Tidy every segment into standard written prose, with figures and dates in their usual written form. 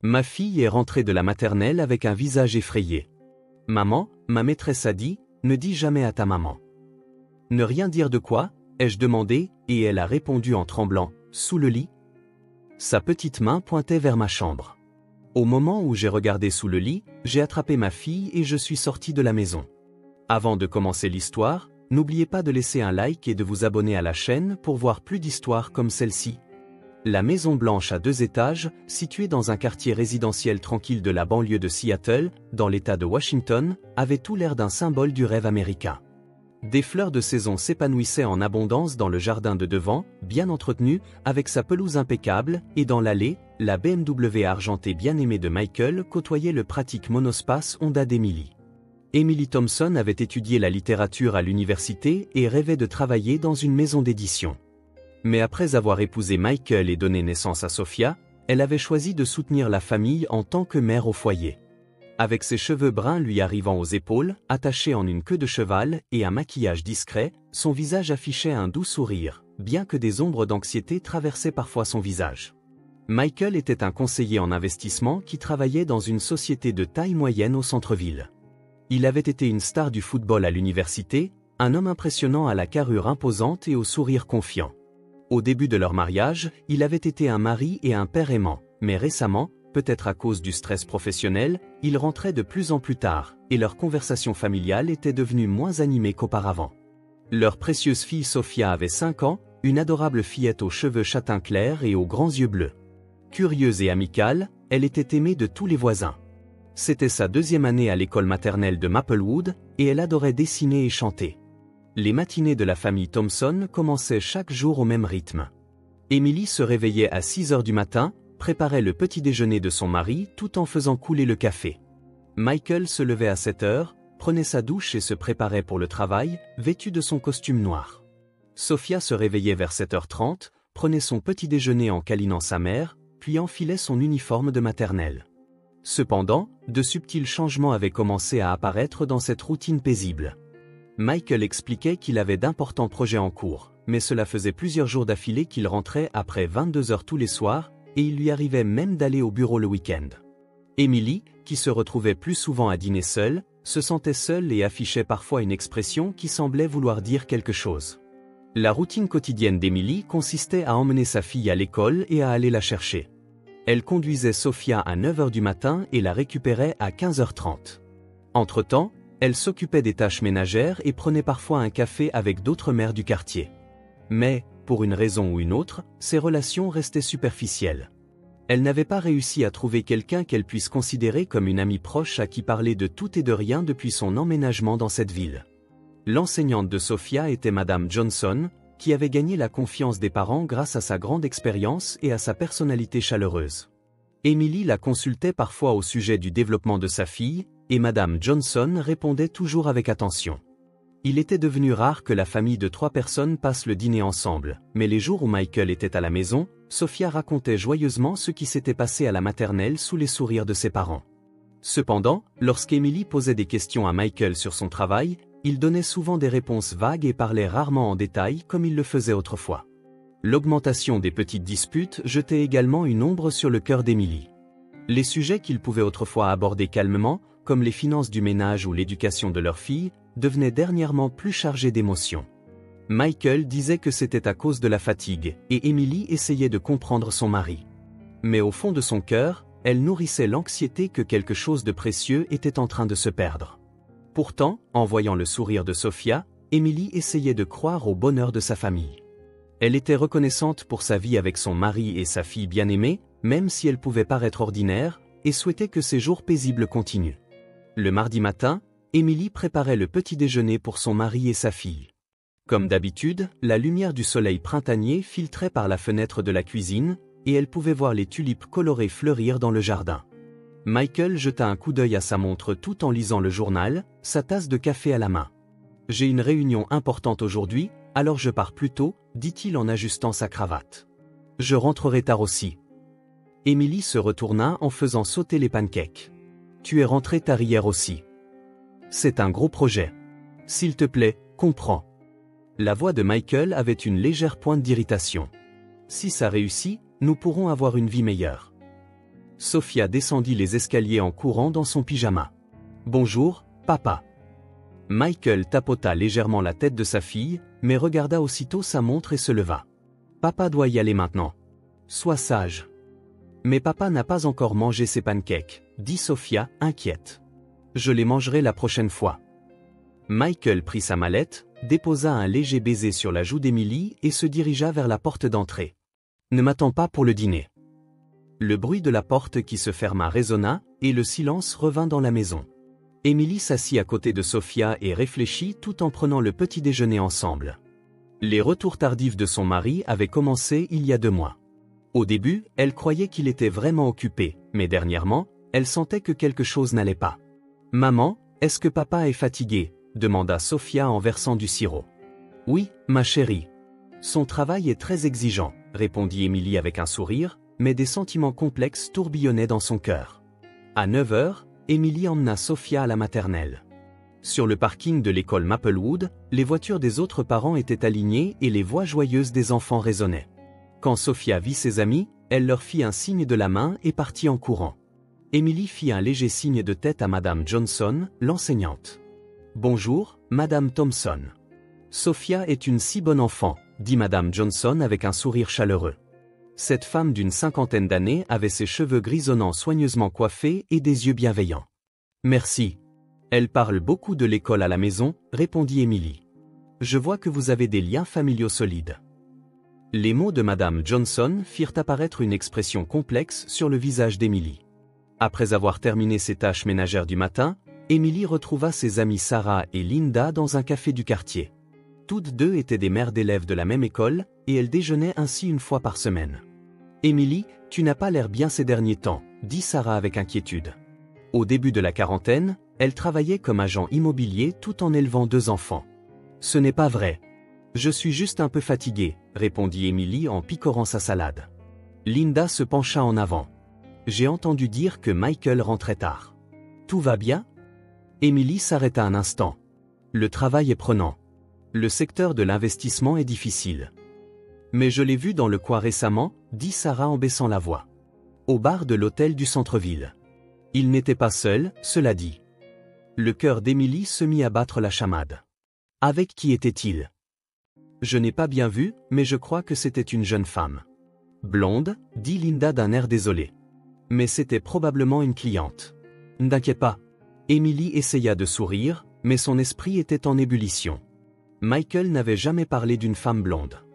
Ma fille est rentrée de la maternelle avec un visage effrayé. Maman, ma maîtresse a dit, ne dis jamais à ta maman. Ne rien dire de quoi, ai-je demandé, et elle a répondu en tremblant, sous le lit. Sa petite main pointait vers ma chambre. Au moment où j'ai regardé sous le lit, j'ai attrapé ma fille et je suis sorti de la maison. Avant de commencer l'histoire, n'oubliez pas de laisser un like et de vous abonner à la chaîne pour voir plus d'histoires comme celle-ci. La Maison Blanche à 2 étages, située dans un quartier résidentiel tranquille de la banlieue de Seattle, dans l'État de Washington, avait tout l'air d'un symbole du rêve américain. Des fleurs de saison s'épanouissaient en abondance dans le jardin de devant, bien entretenu, avec sa pelouse impeccable, et dans l'allée, la BMW argentée bien-aimée de Michael côtoyait le pratique monospace Honda d'Emily. Emily Thompson avait étudié la littérature à l'université et rêvait de travailler dans une maison d'édition. Mais après avoir épousé Michael et donné naissance à Sophia, elle avait choisi de soutenir la famille en tant que mère au foyer. Avec ses cheveux bruns lui arrivant aux épaules, attachés en une queue de cheval et un maquillage discret, son visage affichait un doux sourire, bien que des ombres d'anxiété traversaient parfois son visage. Michael était un conseiller en investissement qui travaillait dans une société de taille moyenne au centre-ville. Il avait été une star du football à l'université, un homme impressionnant à la carrure imposante et au sourire confiant. Au début de leur mariage, il avait été un mari et un père aimant, mais récemment, peut-être à cause du stress professionnel, ils rentraient de plus en plus tard, et leur conversation familiale était devenue moins animée qu'auparavant. Leur précieuse fille Sophia avait 5 ans, une adorable fillette aux cheveux châtain clair et aux grands yeux bleus. Curieuse et amicale, elle était aimée de tous les voisins. C'était sa 2e année à l'école maternelle de Maplewood, et elle adorait dessiner et chanter. Les matinées de la famille Thompson commençaient chaque jour au même rythme. Emily se réveillait à 6 heures du matin, préparait le petit déjeuner de son mari tout en faisant couler le café. Michael se levait à 7 heures, prenait sa douche et se préparait pour le travail, vêtu de son costume noir. Sophia se réveillait vers 7h30, prenait son petit déjeuner en câlinant sa mère, puis enfilait son uniforme de maternelle. Cependant, de subtils changements avaient commencé à apparaître dans cette routine paisible. Michael expliquait qu'il avait d'importants projets en cours, mais cela faisait plusieurs jours d'affilée qu'il rentrait après 22 heures tous les soirs, et il lui arrivait même d'aller au bureau le week-end. Emily, qui se retrouvait plus souvent à dîner seule, se sentait seule et affichait parfois une expression qui semblait vouloir dire quelque chose. La routine quotidienne d'Emily consistait à emmener sa fille à l'école et à aller la chercher. Elle conduisait Sophia à 9 heures du matin et la récupérait à 15h30. Entre-temps, elle s'occupait des tâches ménagères et prenait parfois un café avec d'autres mères du quartier. Mais, pour une raison ou une autre, ces relations restaient superficielles. Elle n'avait pas réussi à trouver quelqu'un qu'elle puisse considérer comme une amie proche à qui parler de tout et de rien depuis son emménagement dans cette ville. L'enseignante de Sophia était Madame Johnson, qui avait gagné la confiance des parents grâce à sa grande expérience et à sa personnalité chaleureuse. Emily la consultait parfois au sujet du développement de sa fille, et Madame Johnson répondait toujours avec attention. Il était devenu rare que la famille de 3 personnes passe le dîner ensemble, mais les jours où Michael était à la maison, Sophia racontait joyeusement ce qui s'était passé à la maternelle sous les sourires de ses parents. Cependant, lorsqu'Emily posait des questions à Michael sur son travail, il donnait souvent des réponses vagues et parlait rarement en détail comme il le faisait autrefois. L'augmentation des petites disputes jetait également une ombre sur le cœur d'Emily. Les sujets qu'ils pouvaient autrefois aborder calmement, comme les finances du ménage ou l'éducation de leur fille, devenaient dernièrement plus chargés d'émotions. Michael disait que c'était à cause de la fatigue, et Emily essayait de comprendre son mari. Mais au fond de son cœur, elle nourrissait l'anxiété que quelque chose de précieux était en train de se perdre. Pourtant, en voyant le sourire de Sophia, Emily essayait de croire au bonheur de sa famille. Elle était reconnaissante pour sa vie avec son mari et sa fille bien-aimée, même si elle pouvait paraître ordinaire, et souhaitait que ces jours paisibles continuent. Le mardi matin, Emily préparait le petit déjeuner pour son mari et sa fille. Comme d'habitude, la lumière du soleil printanier filtrait par la fenêtre de la cuisine, et elle pouvait voir les tulipes colorées fleurir dans le jardin. Michael jeta un coup d'œil à sa montre tout en lisant le journal, sa tasse de café à la main. « J'ai une réunion importante aujourd'hui, alors je pars plus tôt », dit-il en ajustant sa cravate. « Je rentrerai tard aussi. » Emily se retourna en faisant sauter les pancakes. « Tu es rentré tard hier aussi. C'est un gros projet. S'il te plaît, comprends. » La voix de Michael avait une légère pointe d'irritation. « Si ça réussit, nous pourrons avoir une vie meilleure. » Sophia descendit les escaliers en courant dans son pyjama. « Bonjour, papa. » Michael tapota légèrement la tête de sa fille, mais regarda aussitôt sa montre et se leva. « Papa doit y aller maintenant. Sois sage. » « Mais papa n'a pas encore mangé ses pancakes, dit Sophia, inquiète. « Je les mangerai la prochaine fois. » Michael prit sa mallette, déposa un léger baiser sur la joue d'Emily et se dirigea vers la porte d'entrée. « Ne m'attends pas pour le dîner. » Le bruit de la porte qui se ferma résonna, et le silence revint dans la maison. Emily s'assit à côté de Sophia et réfléchit tout en prenant le petit déjeuner ensemble. Les retours tardifs de son mari avaient commencé il y a 2 mois. Au début, elle croyait qu'il était vraiment occupé, mais dernièrement, elle sentait que quelque chose n'allait pas. « Maman, est-ce que papa est fatigué ?» demanda Sophia en versant du sirop. « Oui, ma chérie. Son travail est très exigeant, » répondit Emily avec un sourire, mais des sentiments complexes tourbillonnaient dans son cœur. À 9 heures, Emily emmena Sophia à la maternelle. Sur le parking de l'école Maplewood, les voitures des autres parents étaient alignées et les voix joyeuses des enfants résonnaient. Quand Sophia vit ses amis, elle leur fit un signe de la main et partit en courant. Emily fit un léger signe de tête à Madame Johnson, l'enseignante. « Bonjour, Madame Thompson. »« Sophia est une si bonne enfant, » dit Madame Johnson avec un sourire chaleureux. Cette femme d'une 50aine d'années avait ses cheveux grisonnants soigneusement coiffés et des yeux bienveillants. « Merci. Elle parle beaucoup de l'école à la maison, » répondit Emily. « Je vois que vous avez des liens familiaux solides. » Les mots de Madame Johnson firent apparaître une expression complexe sur le visage d'Emily. Après avoir terminé ses tâches ménagères du matin, Emily retrouva ses amies Sarah et Linda dans un café du quartier. Toutes deux étaient des mères d'élèves de la même école, et elles déjeunaient ainsi 1 fois par semaine. « Emily, tu n'as pas l'air bien ces derniers temps, » dit Sarah avec inquiétude. Au début de la quarantaine, elle travaillait comme agent immobilier tout en élevant 2 enfants. « Ce n'est pas vrai. Je suis juste un peu fatiguée, » répondit Emily en picorant sa salade. Linda se pencha en avant. « J'ai entendu dire que Michael rentrait tard. Tout va bien ?» Emily s'arrêta un instant. « Le travail est prenant. Le secteur de l'investissement est difficile. »« Mais je l'ai vu dans le coin récemment, » dit Sarah en baissant la voix. « Au bar de l'hôtel du centre-ville. Il n'était pas seul, cela dit. » Le cœur d'Emily se mit à battre la chamade. « Avec qui était-il ? » « Je n'ai pas bien vu, mais je crois que c'était une jeune femme. »« Blonde, » dit Linda d'un air désolé. « Mais c'était probablement une cliente. »« Ne t'inquiète pas. » Emily essaya de sourire, mais son esprit était en ébullition. Michael n'avait jamais parlé d'une femme blonde.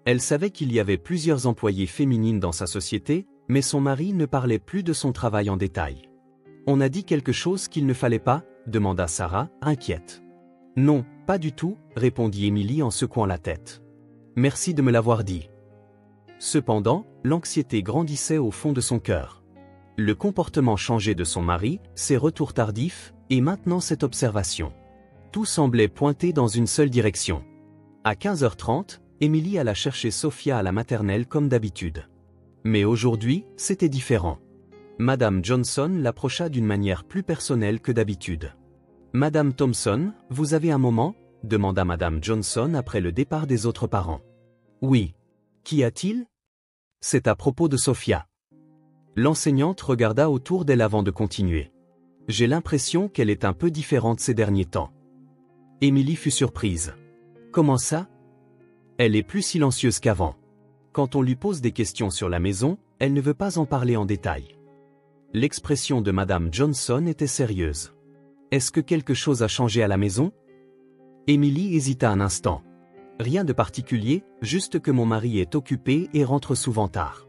Elle savait qu'il y avait plusieurs employées féminines dans sa société, mais son mari ne parlait plus de son travail en détail. « On a dit quelque chose qu'il ne fallait pas ?» demanda Sarah, inquiète. « Non, pas du tout, » répondit Emily en secouant la tête. « Merci de me l'avoir dit. » Cependant, l'anxiété grandissait au fond de son cœur. Le comportement changé de son mari, ses retours tardifs, et maintenant cette observation. Tout semblait pointer dans une seule direction. À 15h30, Emily alla chercher Sophia à la maternelle comme d'habitude. Mais aujourd'hui, c'était différent. Madame Johnson l'approcha d'une manière plus personnelle que d'habitude. « Madame Thompson, vous avez un moment ?» demanda Madame Johnson après le départ des autres parents. « Oui. Qu'y a-t-il ? » ?»« C'est à propos de Sophia. » L'enseignante regarda autour d'elle avant de continuer. « J'ai l'impression qu'elle est un peu différente ces derniers temps. » Emily fut surprise. « Comment ça ? » ?»« Elle est plus silencieuse qu'avant. Quand on lui pose des questions sur la maison, elle ne veut pas en parler en détail. » L'expression de Madame Johnson était sérieuse. « Est-ce que quelque chose a changé à la maison ?» Emily hésita un instant. « Rien de particulier, juste que mon mari est occupé et rentre souvent tard. »«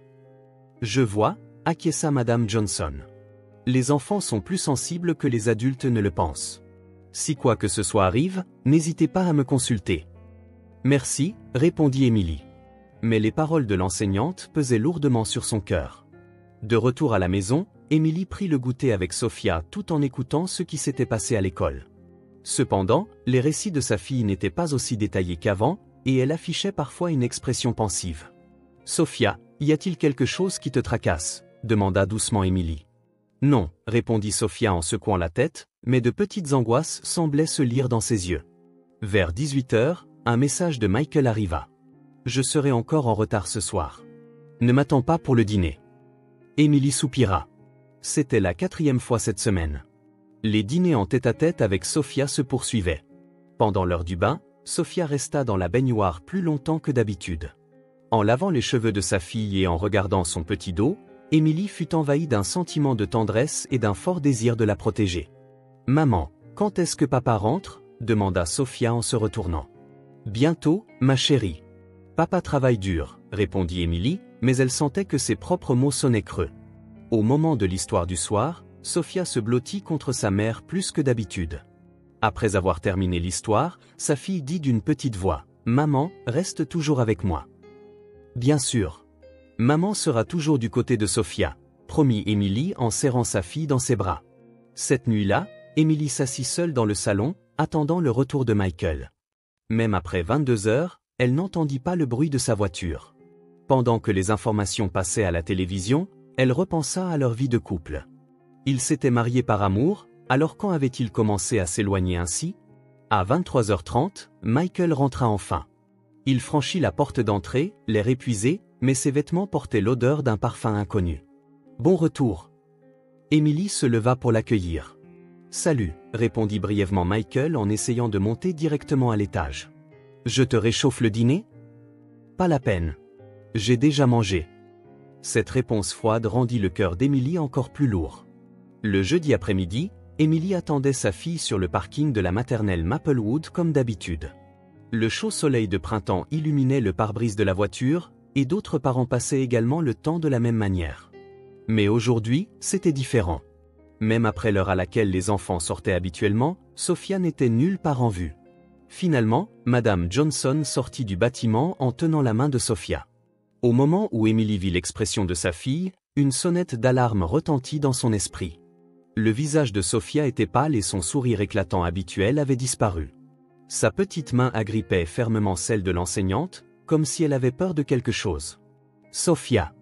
Je vois, » acquiesça Madame Johnson. « Les enfants sont plus sensibles que les adultes ne le pensent. Si quoi que ce soit arrive, n'hésitez pas à me consulter. »« Merci, » répondit Emily. Mais les paroles de l'enseignante pesaient lourdement sur son cœur. De retour à la maison, Emily prit le goûter avec Sophia tout en écoutant ce qui s'était passé à l'école. Cependant, les récits de sa fille n'étaient pas aussi détaillés qu'avant, et elle affichait parfois une expression pensive. « Sophia, y a-t-il quelque chose qui te tracasse ?» demanda doucement Emily. « Non, » répondit Sophia en secouant la tête, mais de petites angoisses semblaient se lire dans ses yeux. Vers 18h, un message de Michael arriva. « Je serai encore en retard ce soir. Ne m'attends pas pour le dîner. » Emily soupira. C'était la 4e fois cette semaine. Les dîners en tête-à-tête avec Sophia se poursuivaient. Pendant l'heure du bain, Sophia resta dans la baignoire plus longtemps que d'habitude. En lavant les cheveux de sa fille et en regardant son petit dos, Émilie fut envahie d'un sentiment de tendresse et d'un fort désir de la protéger. « Maman, quand est-ce que papa rentre ?» demanda Sophia en se retournant. « Bientôt, ma chérie. »« Papa travaille dur », répondit Émilie, mais elle sentait que ses propres mots sonnaient creux. Au moment de l'histoire du soir, Sophia se blottit contre sa mère plus que d'habitude. Après avoir terminé l'histoire, sa fille dit d'une petite voix « Maman, reste toujours avec moi. » « Bien sûr. Maman sera toujours du côté de Sophia », promit Émilie en serrant sa fille dans ses bras. Cette nuit-là, Émilie s'assit seule dans le salon, attendant le retour de Michael. Même après 22 heures, elle n'entendit pas le bruit de sa voiture. Pendant que les informations passaient à la télévision, elle repensa à leur vie de couple. Ils s'étaient mariés par amour, alors quand avaient-ils commencé à s'éloigner ainsi? À 23h30, Michael rentra enfin. Il franchit la porte d'entrée, l'air épuisé, mais ses vêtements portaient l'odeur d'un parfum inconnu. « Bon retour !» Émilie se leva pour l'accueillir. « Salut !» répondit brièvement Michael en essayant de monter directement à l'étage. « Je te réchauffe le dîner ?»« Pas la peine. J'ai déjà mangé. » Cette réponse froide rendit le cœur d'Émilie encore plus lourd. Le jeudi après-midi, Émilie attendait sa fille sur le parking de la maternelle Maplewood comme d'habitude. Le chaud soleil de printemps illuminait le pare-brise de la voiture, et d'autres parents passaient également le temps de la même manière. Mais aujourd'hui, c'était différent. Même après l'heure à laquelle les enfants sortaient habituellement, Sophia n'était nulle part en vue. Finalement, Madame Johnson sortit du bâtiment en tenant la main de Sophia. Au moment où Émilie vit l'expression de sa fille, une sonnette d'alarme retentit dans son esprit. Le visage de Sophia était pâle et son sourire éclatant habituel avait disparu. Sa petite main agrippait fermement celle de l'enseignante, comme si elle avait peur de quelque chose. « Sophia !»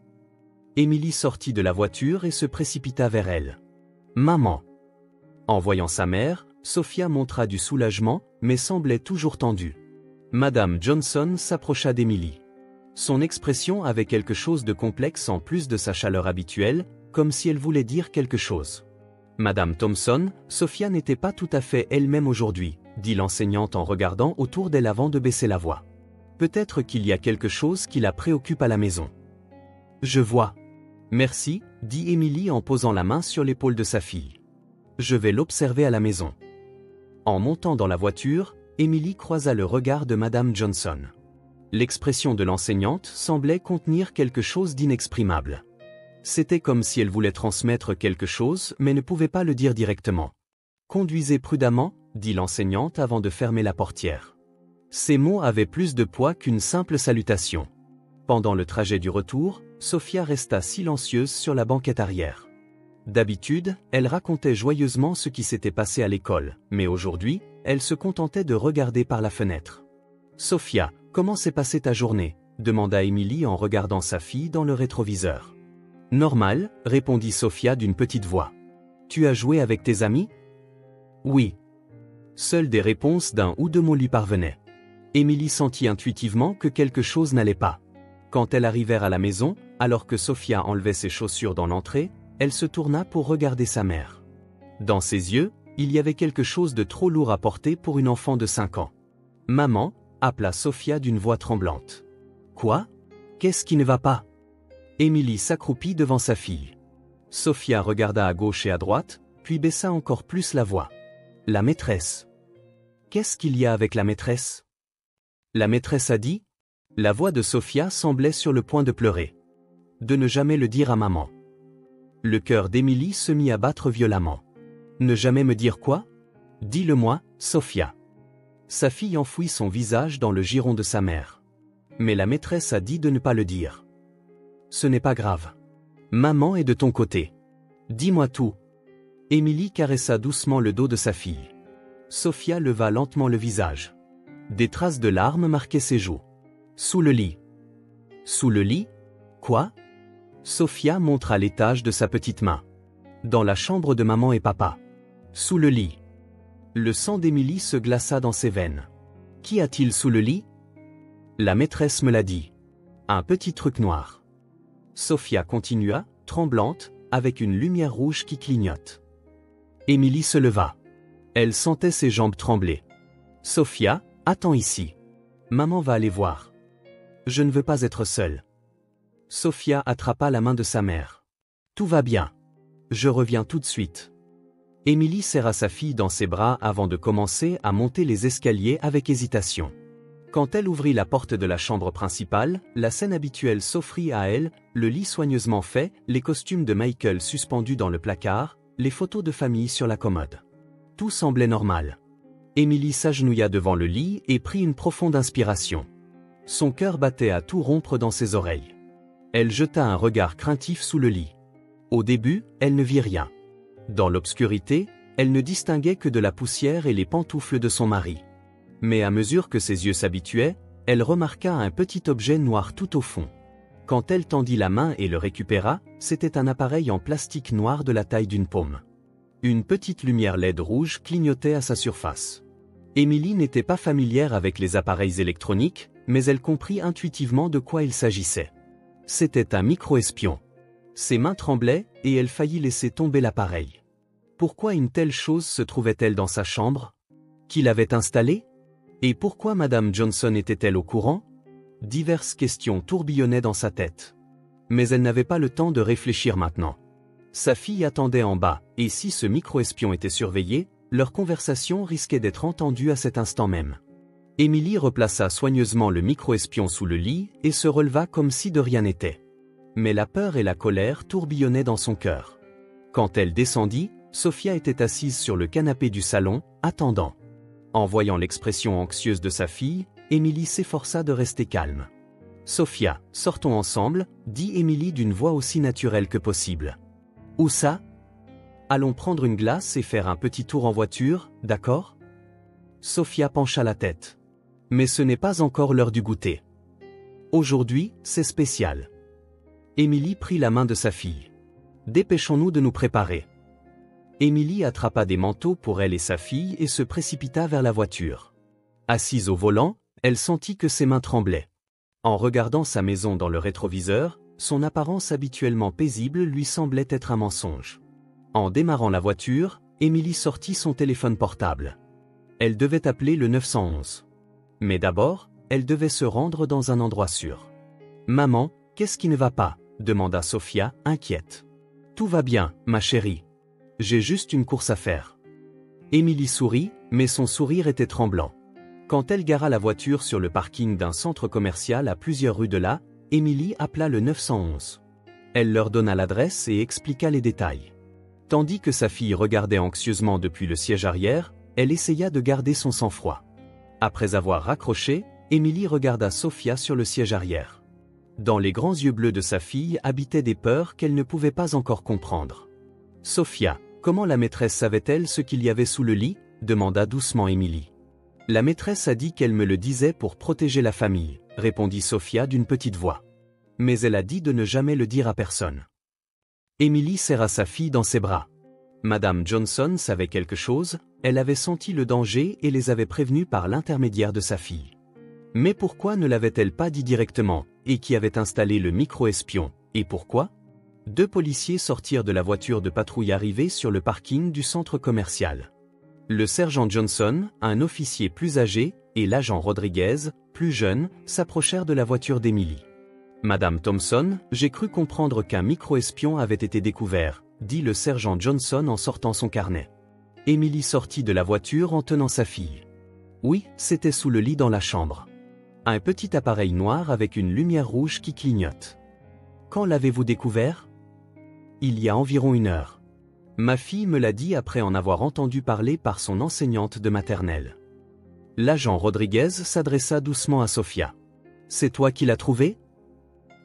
Émilie sortit de la voiture et se précipita vers elle. « Maman !» En voyant sa mère, Sophia montra du soulagement, mais semblait toujours tendue. Madame Johnson s'approcha d'Émilie. Son expression avait quelque chose de complexe en plus de sa chaleur habituelle, comme si elle voulait dire quelque chose. « Madame Thompson, Sophia n'était pas tout à fait elle-même aujourd'hui, » dit l'enseignante en regardant autour d'elle avant de baisser la voix. « Peut-être qu'il y a quelque chose qui la préoccupe à la maison. »« Je vois. »« Merci, » dit Émilie en posant la main sur l'épaule de sa fille. « Je vais l'observer à la maison. » En montant dans la voiture, Émilie croisa le regard de Madame Johnson. L'expression de l'enseignante semblait contenir quelque chose d'inexprimable. C'était comme si elle voulait transmettre quelque chose mais ne pouvait pas le dire directement. « Conduisez prudemment », dit l'enseignante avant de fermer la portière. Ces mots avaient plus de poids qu'une simple salutation. Pendant le trajet du retour, Sophia resta silencieuse sur la banquette arrière. D'habitude, elle racontait joyeusement ce qui s'était passé à l'école, mais aujourd'hui, elle se contentait de regarder par la fenêtre. « Sophia, comment s'est passée ta journée ?» demanda Émilie en regardant sa fille dans le rétroviseur. « Normal, » répondit Sophia d'une petite voix. « Tu as joué avec tes amis ?»« Oui. » Seules des réponses d'un ou deux mots lui parvenaient. Émilie sentit intuitivement que quelque chose n'allait pas. Quand elles arrivèrent à la maison, alors que Sophia enlevait ses chaussures dans l'entrée, elle se tourna pour regarder sa mère. Dans ses yeux, il y avait quelque chose de trop lourd à porter pour une enfant de 5 ans. « Maman » appela Sophia d'une voix tremblante. « Quoi ? Qu'est-ce qui ne va pas ?» Émilie s'accroupit devant sa fille. Sophia regarda à gauche et à droite, puis baissa encore plus la voix. « La maîtresse. »« Qu'est-ce qu'il y a avec la maîtresse ?» La maîtresse a dit. La voix de Sophia semblait sur le point de pleurer. De ne jamais le dire à maman. Le cœur d'Émilie se mit à battre violemment. Ne jamais me dire quoi ? Dis-le-moi, Sophia. Sa fille enfouit son visage dans le giron de sa mère. Mais la maîtresse a dit de ne pas le dire. Ce n'est pas grave. Maman est de ton côté. Dis-moi tout. Émilie caressa doucement le dos de sa fille. Sophia leva lentement le visage. Des traces de larmes marquaient ses joues. Sous le lit. Sous le lit ? Quoi ? Sophia montra l'étage de sa petite main. Dans la chambre de maman et papa. Sous le lit. Le sang d'Émilie se glaça dans ses veines. Qu'y a-t-il sous le lit ? La maîtresse me l'a dit. Un petit truc noir. Sophia continua, tremblante, avec une lumière rouge qui clignote. Émilie se leva. Elle sentait ses jambes trembler. Sophia, attends ici. Maman va aller voir. Je ne veux pas être seule. Sophia attrapa la main de sa mère. Tout va bien. Je reviens tout de suite. Émilie serra sa fille dans ses bras avant de commencer à monter les escaliers avec hésitation. Quand elle ouvrit la porte de la chambre principale, la scène habituelle s'offrit à elle, le lit soigneusement fait, les costumes de Michael suspendus dans le placard, les photos de famille sur la commode. Tout semblait normal. Émilie s'agenouilla devant le lit et prit une profonde inspiration. Son cœur battait à tout rompre dans ses oreilles. Elle jeta un regard craintif sous le lit. Au début, elle ne vit rien. Dans l'obscurité, elle ne distinguait que de la poussière et les pantoufles de son mari. Mais à mesure que ses yeux s'habituaient, elle remarqua un petit objet noir tout au fond. Quand elle tendit la main et le récupéra, c'était un appareil en plastique noir de la taille d'une paume. Une petite lumière LED rouge clignotait à sa surface. Émilie n'était pas familière avec les appareils électroniques, mais elle comprit intuitivement de quoi il s'agissait. C'était un micro-espion. Ses mains tremblaient et elle faillit laisser tomber l'appareil. Pourquoi une telle chose se trouvait-elle dans sa chambre? Qui l'avait installée? Et pourquoi Madame Johnson était-elle au courant? Diverses questions tourbillonnaient dans sa tête. Mais elle n'avait pas le temps de réfléchir maintenant. Sa fille attendait en bas, et si ce micro-espion était surveillé, leur conversation risquait d'être entendue à cet instant même. Émilie replaça soigneusement le micro-espion sous le lit et se releva comme si de rien n'était. Mais la peur et la colère tourbillonnaient dans son cœur. Quand elle descendit, Sophia était assise sur le canapé du salon, attendant. En voyant l'expression anxieuse de sa fille, Émilie s'efforça de rester calme. « Sophia, sortons ensemble », dit Émilie d'une voix aussi naturelle que possible. « Où ça ? Allons prendre une glace et faire un petit tour en voiture, d'accord ?» Sophia pencha la tête. « Mais ce n'est pas encore l'heure du goûter. Aujourd'hui, c'est spécial. » Émilie prit la main de sa fille. « Dépêchons-nous de nous préparer. » Émilie attrapa des manteaux pour elle et sa fille et se précipita vers la voiture. Assise au volant, elle sentit que ses mains tremblaient. En regardant sa maison dans le rétroviseur, son apparence habituellement paisible lui semblait être un mensonge. En démarrant la voiture, Émilie sortit son téléphone portable. Elle devait appeler le 911. Mais d'abord, elle devait se rendre dans un endroit sûr. « Maman, qu'est-ce qui ne va pas ?» demanda Sophia, inquiète. « Tout va bien, ma chérie. J'ai juste une course à faire. » Émilie sourit, mais son sourire était tremblant. Quand elle gara la voiture sur le parking d'un centre commercial à plusieurs rues de là, Émilie appela le 911. Elle leur donna l'adresse et expliqua les détails. Tandis que sa fille regardait anxieusement depuis le siège arrière, elle essaya de garder son sang-froid. Après avoir raccroché, Émilie regarda Sophia sur le siège arrière. Dans les grands yeux bleus de sa fille habitaient des peurs qu'elle ne pouvait pas encore comprendre. « Sophia, comment la maîtresse savait-elle ce qu'il y avait sous le lit ?» demanda doucement Émilie. « La maîtresse a dit qu'elle me le disait pour protéger la famille », répondit Sophia d'une petite voix. « Mais elle a dit de ne jamais le dire à personne. » Émilie serra sa fille dans ses bras. Madame Johnson savait quelque chose, elle avait senti le danger et les avait prévenus par l'intermédiaire de sa fille. Mais pourquoi ne l'avait-elle pas dit directement, et qui avait installé le micro-espion, et pourquoi? Deux policiers sortirent de la voiture de patrouille arrivée sur le parking du centre commercial. Le sergent Johnson, un officier plus âgé, et l'agent Rodriguez, plus jeune, s'approchèrent de la voiture d'Émilie. « Madame Thompson, j'ai cru comprendre qu'un micro-espion avait été découvert », dit le sergent Johnson en sortant son carnet. Émilie sortit de la voiture en tenant sa fille. Oui, c'était sous le lit dans la chambre. Un petit appareil noir avec une lumière rouge qui clignote. Quand l'avez-vous découvert? Il y a environ 1 heure. Ma fille me l'a dit après en avoir entendu parler par son enseignante de maternelle. L'agent Rodriguez s'adressa doucement à Sophia. C'est toi qui l'as trouvé?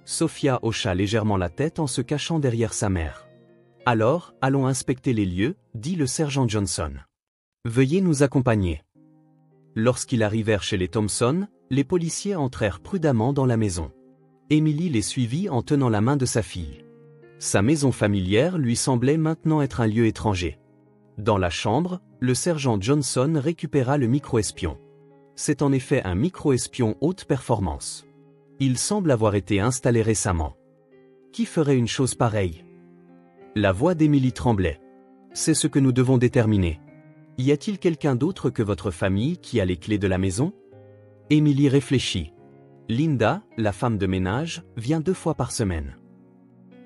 Sophia hocha légèrement la tête en se cachant derrière sa mère. Alors, allons inspecter les lieux, dit le sergent Johnson. Veuillez nous accompagner. Lorsqu'ils arrivèrent chez les Thompson, les policiers entrèrent prudemment dans la maison. Émilie les suivit en tenant la main de sa fille. Sa maison familière lui semblait maintenant être un lieu étranger. Dans la chambre, le sergent Johnson récupéra le micro-espion. C'est en effet un micro-espion haute performance. Il semble avoir été installé récemment. Qui ferait une chose pareille? La voix d'Émilie tremblait. C'est ce que nous devons déterminer. Y a-t-il quelqu'un d'autre que votre famille qui a les clés de la maison? Émilie réfléchit. Linda, la femme de ménage, vient 2 fois par semaine.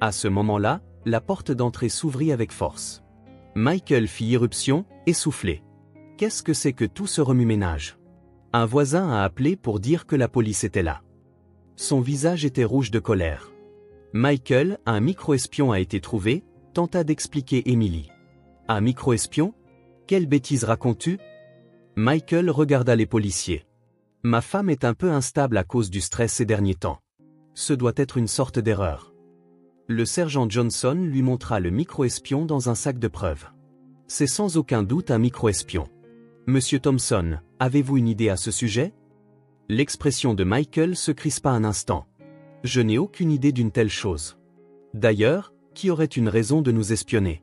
À ce moment-là, la porte d'entrée s'ouvrit avec force. Michael fit irruption, essoufflé. Qu'est-ce que c'est que tout ce remue-ménage? Un voisin a appelé pour dire que la police était là. Son visage était rouge de colère. Michael, un micro-espion a été trouvé, tenta d'expliquer Émilie. Un micro-espion? Quelle bêtise racontes-tu? Michael regarda les policiers. Ma femme est un peu instable à cause du stress ces derniers temps. Ce doit être une sorte d'erreur. Le sergent Johnson lui montra le micro-espion dans un sac de preuves. C'est sans aucun doute un micro-espion. Monsieur Thompson, avez-vous une idée à ce sujet? L'expression de Michael se crispa un instant. Je n'ai aucune idée d'une telle chose. D'ailleurs, qui aurait une raison de nous espionner?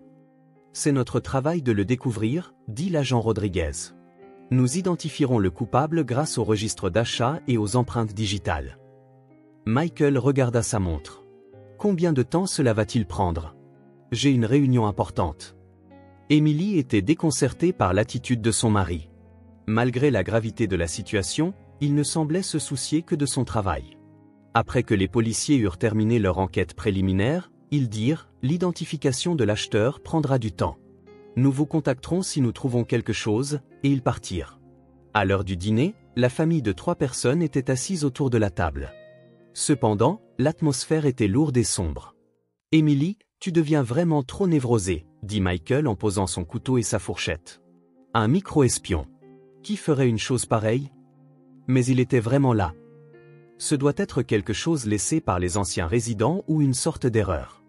C'est notre travail de le découvrir, dit l'agent Rodriguez. Nous identifierons le coupable grâce au registre d'achat et aux empreintes digitales. Michael regarda sa montre. Combien de temps cela va-t-il prendre? J'ai une réunion importante. Émilie était déconcertée par l'attitude de son mari. Malgré la gravité de la situation, il ne semblait se soucier que de son travail. Après que les policiers eurent terminé leur enquête préliminaire, ils dirent « L'identification de l'acheteur prendra du temps. Nous vous contacterons si nous trouvons quelque chose » et ils partirent. À l'heure du dîner, la famille de 3 personnes était assise autour de la table. Cependant, l'atmosphère était lourde et sombre. « Émilie, tu deviens vraiment trop névrosée », dit Michael en posant son couteau et sa fourchette. Un micro-espion. Qui ferait une chose pareille? Mais il était vraiment là. Ce doit être quelque chose laissé par les anciens résidents ou une sorte d'erreur.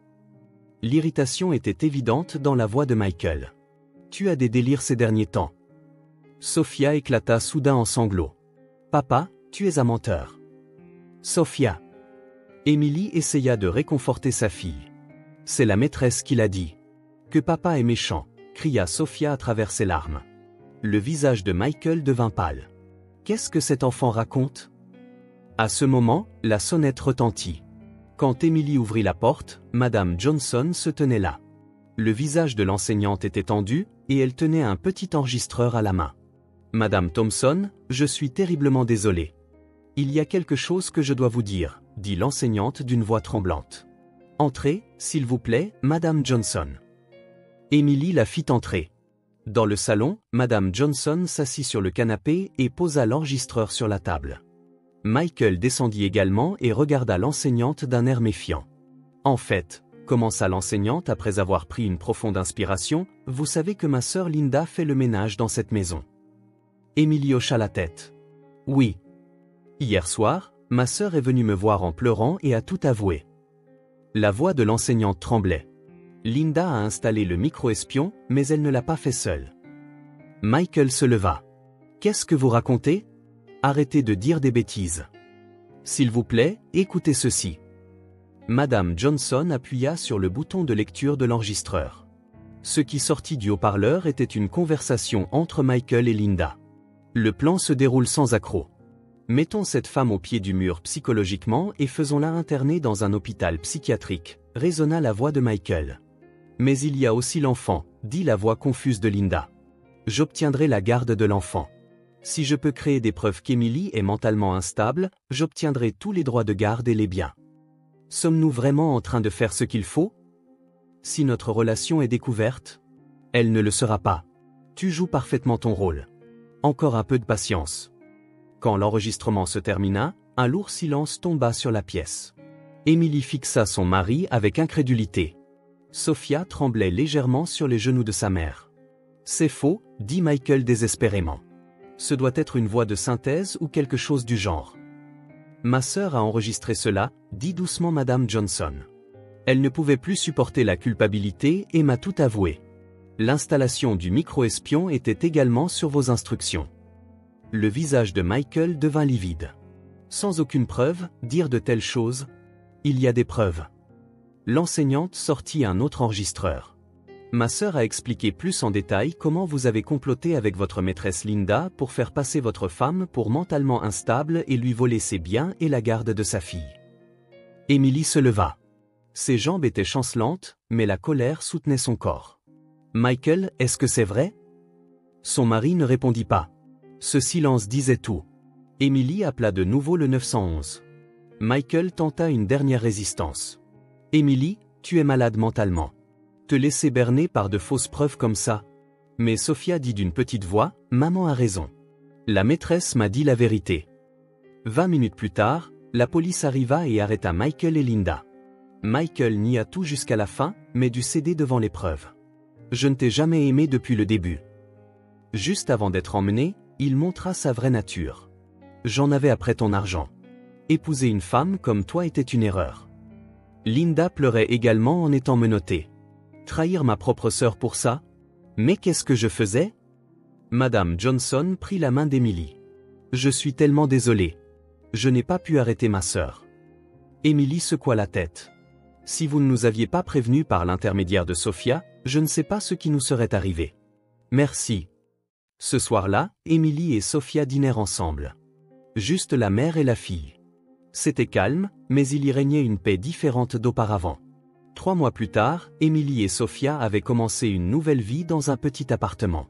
L'irritation était évidente dans la voix de Michael. Tu as des délires ces derniers temps. Sophia éclata soudain en sanglots. Papa, tu es un menteur. Sophia. Émilie essaya de réconforter sa fille. C'est la maîtresse qui l'a dit. Que papa est méchant, cria Sophia à travers ses larmes. Le visage de Michael devint pâle. Qu'est-ce que cet enfant raconte? À ce moment, la sonnette retentit. Quand Émilie ouvrit la porte, Madame Johnson se tenait là. Le visage de l'enseignante était tendu, et elle tenait un petit enregistreur à la main. Madame Thompson, je suis terriblement désolée. Il y a quelque chose que je dois vous dire, dit l'enseignante d'une voix tremblante. Entrez, s'il vous plaît, Madame Johnson. Émilie la fit entrer. Dans le salon, Madame Johnson s'assit sur le canapé et posa l'enregistreur sur la table. Michael descendit également et regarda l'enseignante d'un air méfiant. En fait, commença l'enseignante après avoir pris une profonde inspiration, vous savez que ma sœur Linda fait le ménage dans cette maison. Émilie hocha la tête. Oui. Hier soir, ma sœur est venue me voir en pleurant et a tout avoué. La voix de l'enseignante tremblait. Linda a installé le micro-espion, mais elle ne l'a pas fait seule. Michael se leva. Qu'est-ce que vous racontez? Arrêtez de dire des bêtises. S'il vous plaît, écoutez ceci. Madame Johnson appuya sur le bouton de lecture de l'enregistreur. Ce qui sortit du haut-parleur était une conversation entre Michael et Linda. Le plan se déroule sans accroc. Mettons cette femme au pied du mur psychologiquement et faisons-la interner dans un hôpital psychiatrique, résonna la voix de Michael. Mais il y a aussi l'enfant, dit la voix confuse de Linda. J'obtiendrai la garde de l'enfant. Si je peux créer des preuves qu'Émilie est mentalement instable, j'obtiendrai tous les droits de garde et les biens. Sommes-nous vraiment en train de faire ce qu'il faut? Si notre relation est découverte, elle ne le sera pas. Tu joues parfaitement ton rôle. Encore un peu de patience. Quand l'enregistrement se termina, un lourd silence tomba sur la pièce. Émilie fixa son mari avec incrédulité. Sophia tremblait légèrement sur les genoux de sa mère. C'est faux, dit Michael désespérément. Ce doit être une voix de synthèse ou quelque chose du genre. Ma sœur a enregistré cela, dit doucement Madame Johnson. Elle ne pouvait plus supporter la culpabilité et m'a tout avoué. L'installation du micro-espion était également sur vos instructions. Le visage de Michael devint livide. Sans aucune preuve, dire de telles choses? Il y a des preuves. L'enseignante sortit un autre enregistreur. Ma sœur a expliqué plus en détail comment vous avez comploté avec votre maîtresse Linda pour faire passer votre femme pour mentalement instable et lui voler ses biens et la garde de sa fille. Émilie se leva. Ses jambes étaient chancelantes, mais la colère soutenait son corps. « Michael, est-ce que c'est vrai ?» Son mari ne répondit pas. Ce silence disait tout. Emily appela de nouveau le 911. Michael tenta une dernière résistance. « Emily, tu es malade mentalement. Te laisser berner par de fausses preuves comme ça. » Mais Sophia dit d'une petite voix, « Maman a raison. La maîtresse m'a dit la vérité. » 20 minutes plus tard, la police arriva et arrêta Michael et Linda. Michael nia tout jusqu'à la fin, mais dut céder devant les preuves. « Je ne t'ai jamais aimé depuis le début. » Juste avant d'être emmené, il montra sa vraie nature. « J'en avais après ton argent. Épouser une femme comme toi était une erreur. » Linda pleurait également en étant menottée. « Trahir ma propre sœur pour ça? Mais qu'est-ce que je faisais ?» Madame Johnson prit la main d'Emily. « Je suis tellement désolée. Je n'ai pas pu arrêter ma sœur. » Emily secoua la tête. « Si vous ne nous aviez pas prévenus par l'intermédiaire de Sophia, je ne sais pas ce qui nous serait arrivé. » « Merci. » Ce soir-là, Emily et Sophia dînèrent ensemble. Juste la mère et la fille. C'était calme, mais il y régnait une paix différente d'auparavant. 3 mois plus tard, Emily et Sophia avaient commencé une nouvelle vie dans un petit appartement.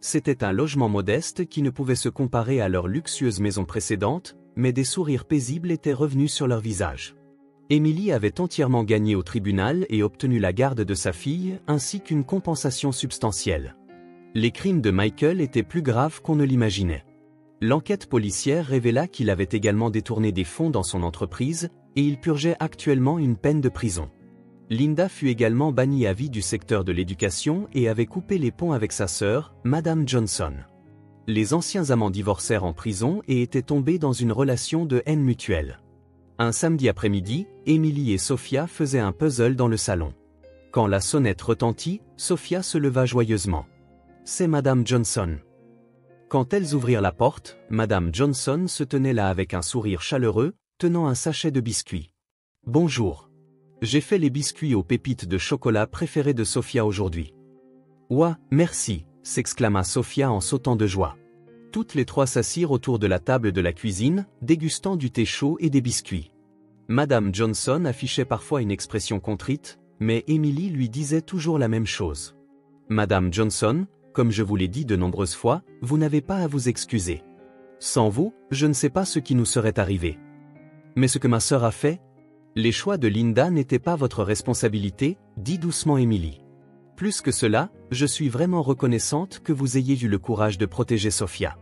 C'était un logement modeste qui ne pouvait se comparer à leur luxueuse maison précédente, mais des sourires paisibles étaient revenus sur leur visage. Emily avait entièrement gagné au tribunal et obtenu la garde de sa fille, ainsi qu'une compensation substantielle. Les crimes de Michael étaient plus graves qu'on ne l'imaginait. L'enquête policière révéla qu'il avait également détourné des fonds dans son entreprise, et il purgeait actuellement une peine de prison. Linda fut également bannie à vie du secteur de l'éducation et avait coupé les ponts avec sa sœur, Madame Johnson. Les anciens amants divorcèrent en prison et étaient tombés dans une relation de haine mutuelle. Un samedi après-midi, Emily et Sophia faisaient un puzzle dans le salon. Quand la sonnette retentit, Sophia se leva joyeusement. « C'est Madame Johnson. » Quand elles ouvrirent la porte, Madame Johnson se tenait là avec un sourire chaleureux, tenant un sachet de biscuits. « Bonjour. J'ai fait les biscuits aux pépites de chocolat préférés de Sophia aujourd'hui. »« Ouah, merci !» s'exclama Sophia en sautant de joie. Toutes les trois s'assirent autour de la table de la cuisine, dégustant du thé chaud et des biscuits. Madame Johnson affichait parfois une expression contrite, mais Emily lui disait toujours la même chose. « Madame Johnson, comme je vous l'ai dit de nombreuses fois, vous n'avez pas à vous excuser. Sans vous, je ne sais pas ce qui nous serait arrivé. Mais ce que ma sœur a fait, les choix de Linda n'étaient pas votre responsabilité, dit doucement Emily. Plus que cela, je suis vraiment reconnaissante que vous ayez eu le courage de protéger Sophia. »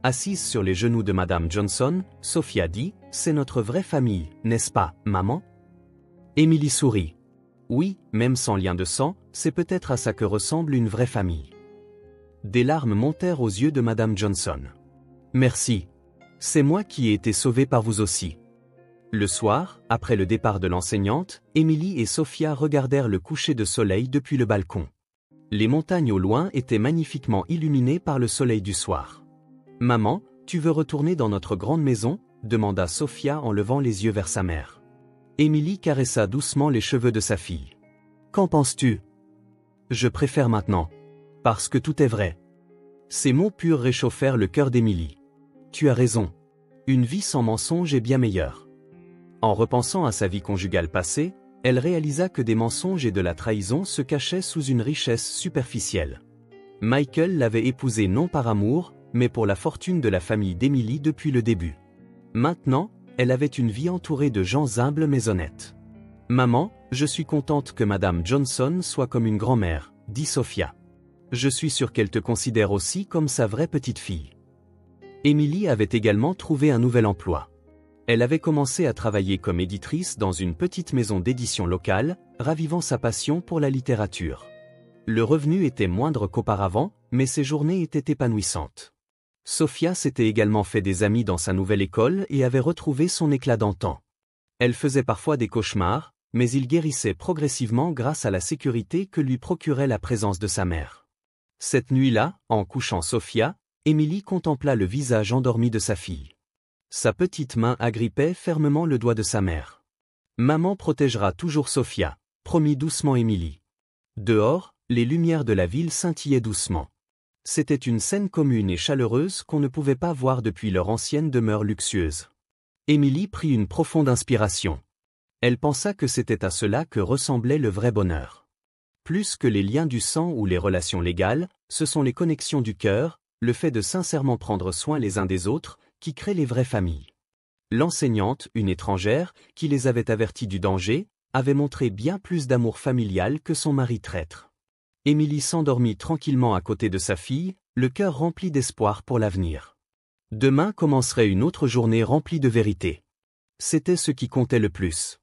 Assise sur les genoux de Madame Johnson, Sophia dit, « C'est notre vraie famille, n'est-ce pas, maman ?» Emily sourit. « Oui, même sans lien de sang, c'est peut-être à ça que ressemble une vraie famille. » Des larmes montèrent aux yeux de Madame Johnson. « Merci. C'est moi qui ai été sauvée par vous aussi. » Le soir, après le départ de l'enseignante, Emily et Sophia regardèrent le coucher de soleil depuis le balcon. Les montagnes au loin étaient magnifiquement illuminées par le soleil du soir. « Maman, tu veux retourner dans notre grande maison ?» demanda Sophia en levant les yeux vers sa mère. Emily caressa doucement les cheveux de sa fille. « Qu'en penses-tu ? » ?»« Je préfère maintenant. Parce que tout est vrai. » Ces mots purs réchauffèrent le cœur d'Emily. « Tu as raison. Une vie sans mensonge est bien meilleure. » En repensant à sa vie conjugale passée, elle réalisa que des mensonges et de la trahison se cachaient sous une richesse superficielle. Michael l'avait épousée non par amour, mais pour la fortune de la famille d'Emily depuis le début. Maintenant, elle avait une vie entourée de gens humbles mais honnêtes. « Maman, je suis contente que Madame Johnson soit comme une grand-mère, » dit Sophia. « Je suis sûre qu'elle te considère aussi comme sa vraie petite fille. » Emily avait également trouvé un nouvel emploi. Elle avait commencé à travailler comme éditrice dans une petite maison d'édition locale, ravivant sa passion pour la littérature. Le revenu était moindre qu'auparavant, mais ses journées étaient épanouissantes. Sophia s'était également fait des amis dans sa nouvelle école et avait retrouvé son éclat d'antan. Elle faisait parfois des cauchemars, mais il guérissait progressivement grâce à la sécurité que lui procurait la présence de sa mère. Cette nuit-là, en couchant Sophia, Emily contempla le visage endormi de sa fille. Sa petite main agrippait fermement le doigt de sa mère. « Maman protégera toujours Sophia », promit doucement Emily. Dehors, les lumières de la ville scintillaient doucement. C'était une scène commune et chaleureuse qu'on ne pouvait pas voir depuis leur ancienne demeure luxueuse. Emily prit une profonde inspiration. Elle pensa que c'était à cela que ressemblait le vrai bonheur. Plus que les liens du sang ou les relations légales, ce sont les connexions du cœur, le fait de sincèrement prendre soin les uns des autres, qui créent les vraies familles. L'enseignante, une étrangère, qui les avait avertis du danger, avait montré bien plus d'amour familial que son mari traître. Émilie s'endormit tranquillement à côté de sa fille, le cœur rempli d'espoir pour l'avenir. Demain commencerait une autre journée remplie de vérité. C'était ce qui comptait le plus.